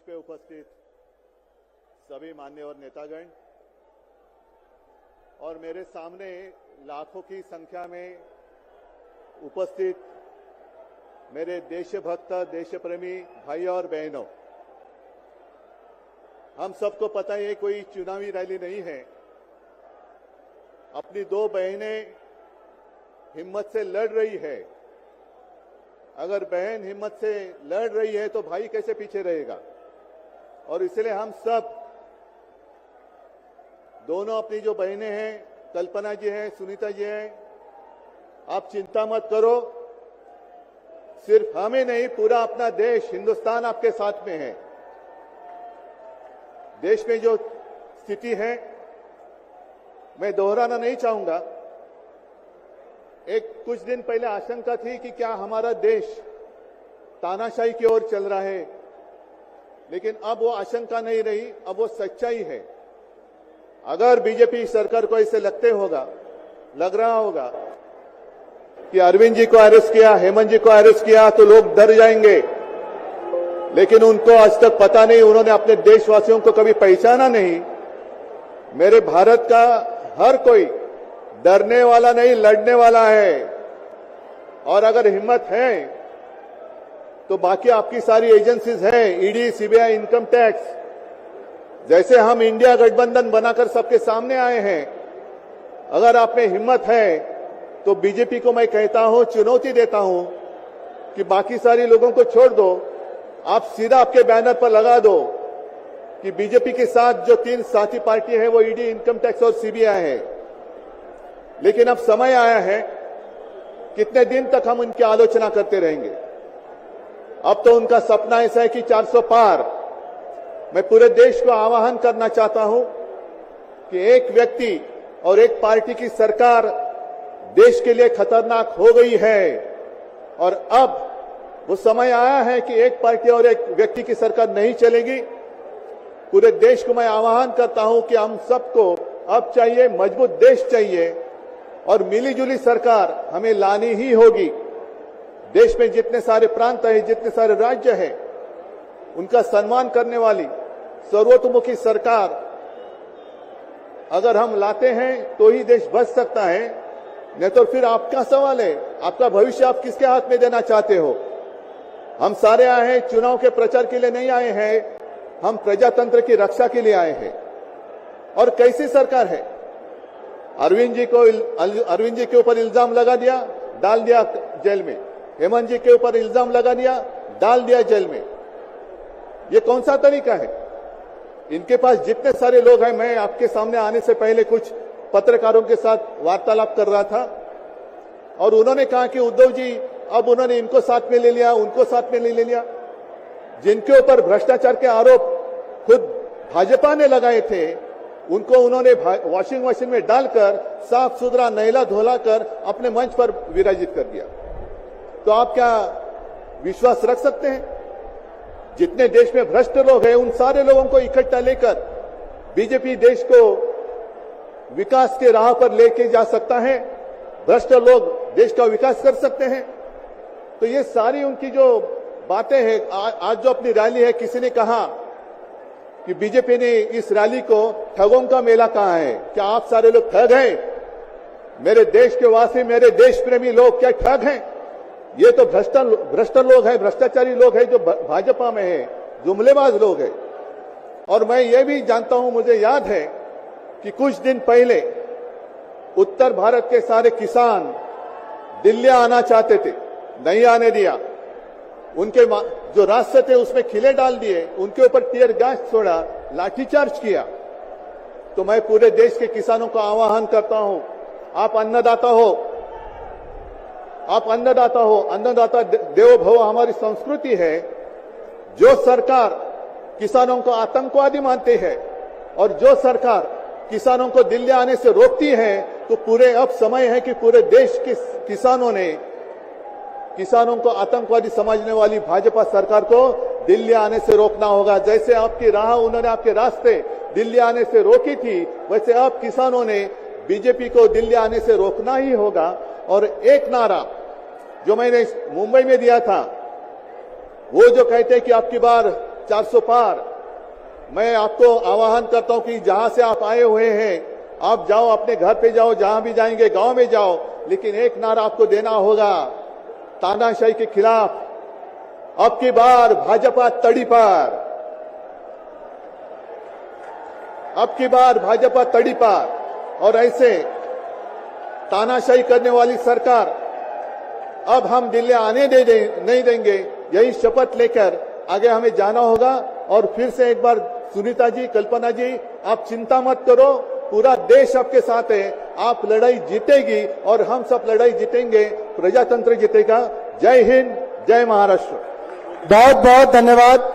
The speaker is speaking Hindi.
पे उपस्थित सभी मान्यवर नेतागण और मेरे सामने लाखों की संख्या में उपस्थित मेरे देशभक्त देशप्रेमी भाई और बहनों, हम सबको पता है कोई चुनावी रैली नहीं है। अपनी दो बहनें हिम्मत से लड़ रही है। अगर बहन हिम्मत से लड़ रही है तो भाई कैसे पीछे रहेगा। और इसलिए हम सब दोनों अपनी जो बहनें हैं, कल्पना जी हैं, सुनीता जी हैं, आप चिंता मत करो। सिर्फ हमें नहीं, पूरा अपना देश हिंदुस्तान आपके साथ में है। देश में जो स्थिति है मैं दोहराना नहीं चाहूंगा। कुछ दिन पहले आशंका थी कि क्या हमारा देश तानाशाही की ओर चल रहा है, लेकिन अब वो आशंका नहीं रही, अब वो सच्चाई है। अगर बीजेपी सरकार को ऐसे लग रहा होगा कि अरविंद जी को अरेस्ट किया, हेमंत जी को अरेस्ट किया तो लोग डर जाएंगे, लेकिन उनको आज तक पता नहीं, उन्होंने अपने देशवासियों को कभी पहचाना नहीं। मेरे भारत का हर कोई डरने वाला नहीं, लड़ने वाला है। और अगर हिम्मत है तो बाकी आपकी सारी एजेंसीज हैं, ईडी, सीबीआई, इनकम टैक्स, जैसे हम इंडिया गठबंधन बनाकर सबके सामने आए हैं। अगर आप में हिम्मत है तो बीजेपी को मैं कहता हूं, चुनौती देता हूं कि बाकी सारी लोगों को छोड़ दो, आप सीधा आपके बैनर पर लगा दो कि बीजेपी के साथ जो 3 साथी पार्टी है वो ईडी, इनकम टैक्स और सीबीआई है। लेकिन अब समय आया है, कितने दिन तक हम उनकी आलोचना करते रहेंगे। अब तो उनका सपना ऐसा है कि 400 पार। मैं पूरे देश को आह्वान करना चाहता हूं कि एक व्यक्ति और एक पार्टी की सरकार देश के लिए खतरनाक हो गई है। और अब वो समय आया है कि एक पार्टी और एक व्यक्ति की सरकार नहीं चलेगी। पूरे देश को मैं आह्वान करता हूं कि हम सबको अब चाहिए, मजबूत देश चाहिए और मिलीजुली सरकार हमें लानी ही होगी। देश में जितने सारे प्रांत हैं, जितने सारे राज्य हैं, उनका सम्मान करने वाली सर्वतोमुखी सरकार अगर हम लाते हैं तो ही देश बच सकता है। नहीं तो फिर आपका सवाल है, आपका भविष्य आप किसके हाथ में देना चाहते हो। हम सारे आए हैं चुनाव के प्रचार के लिए नहीं आए हैं, हम प्रजातंत्र की रक्षा के लिए आए हैं। और कैसी सरकार है। अरविंद जी के ऊपर इल्जाम लगा दिया, डाल दिया जेल में। हेमंत जी के ऊपर इल्जाम लगा दिया, डाल दिया जेल में। ये कौन सा तरीका है। इनके पास जितने सारे लोग हैं, मैं आपके सामने आने से पहले कुछ पत्रकारों के साथ वार्तालाप कर रहा था और उन्होंने कहा कि उद्धव जी अब उन्होंने इनको साथ में ले लिया, उनको साथ में ले लिया। जिनके ऊपर भ्रष्टाचार के आरोप खुद भाजपा ने लगाए थे, उनको उन्होंने वॉशिंग मशीन में डालकर साफ सुथरा नहला धोला कर अपने मंच पर विराजित कर दिया। तो आप क्या विश्वास रख सकते हैं। जितने देश में भ्रष्ट लोग हैं, उन सारे लोगों को इकट्ठा लेकर बीजेपी देश को विकास के राह पर लेके जा सकता है। भ्रष्ट लोग देश का विकास कर सकते हैं। तो ये सारी उनकी जो बातें हैं, आज जो अपनी रैली है, किसी ने कहा कि बीजेपी ने इस रैली को ठगों का मेला कहा है। क्या आप सारे लोग ठग हैं। मेरे देश के वासी, मेरे देश प्रेमी लोग क्या ठग हैं। ये तो भ्रष्ट लोग हैं, भ्रष्टाचारी लोग हैं जो भाजपा में है, जुमलेबाज लोग हैं। और मैं ये भी जानता हूं, मुझे याद है कि कुछ दिन पहले उत्तर भारत के सारे किसान दिल्ली आना चाहते थे, नहीं आने दिया। उनके जो रास्ते थे उसमें खिले डाल दिए, उनके ऊपर टीयर गैस छोड़ा, लाठीचार्ज किया। तो मैं पूरे देश के किसानों को आह्वान करता हूं, आप अन्नदाता हो, अन्नदाता देवो भव हमारी संस्कृति है। जो सरकार किसानों को आतंकवादी मानती है और जो सरकार किसानों को दिल्ली आने से रोकती है, तो पूरे अब समय है कि पूरे देश के किसानों को आतंकवादी समझने वाली भाजपा सरकार को दिल्ली आने से रोकना होगा। जैसे आपकी राह, उन्होंने आपके रास्ते दिल्ली आने से रोकी थी, वैसे अब किसानों ने बीजेपी को दिल्ली आने से रोकना ही होगा। और एक नारा जो मैंने मुंबई में दिया था, वो जो कहते हैं कि आपकी बार 400 पार। मैं आपको आह्वान करता हूं कि जहां से आप आए हुए हैं, आप जाओ, अपने घर पे जाओ, जहां भी जाएंगे गांव में जाओ, लेकिन एक नारा आपको देना होगा तानाशाही के खिलाफ। अब की बार भाजपा तड़ी पार, अब की बार भाजपा तड़ी पार। और ऐसे तानाशाही करने वाली सरकार अब हम दिल्ली आने नहीं देंगे। यही शपथ लेकर आगे हमें जाना होगा। और फिर से एक बार सुनीता जी, कल्पना जी, आप चिंता मत करो, पूरा देश आपके साथ है। आप लड़ाई जीतेगी और हम सब लड़ाई जीतेंगे, प्रजातंत्र जीतेगा। जय हिंद, जय महाराष्ट्र। बहुत बहुत धन्यवाद।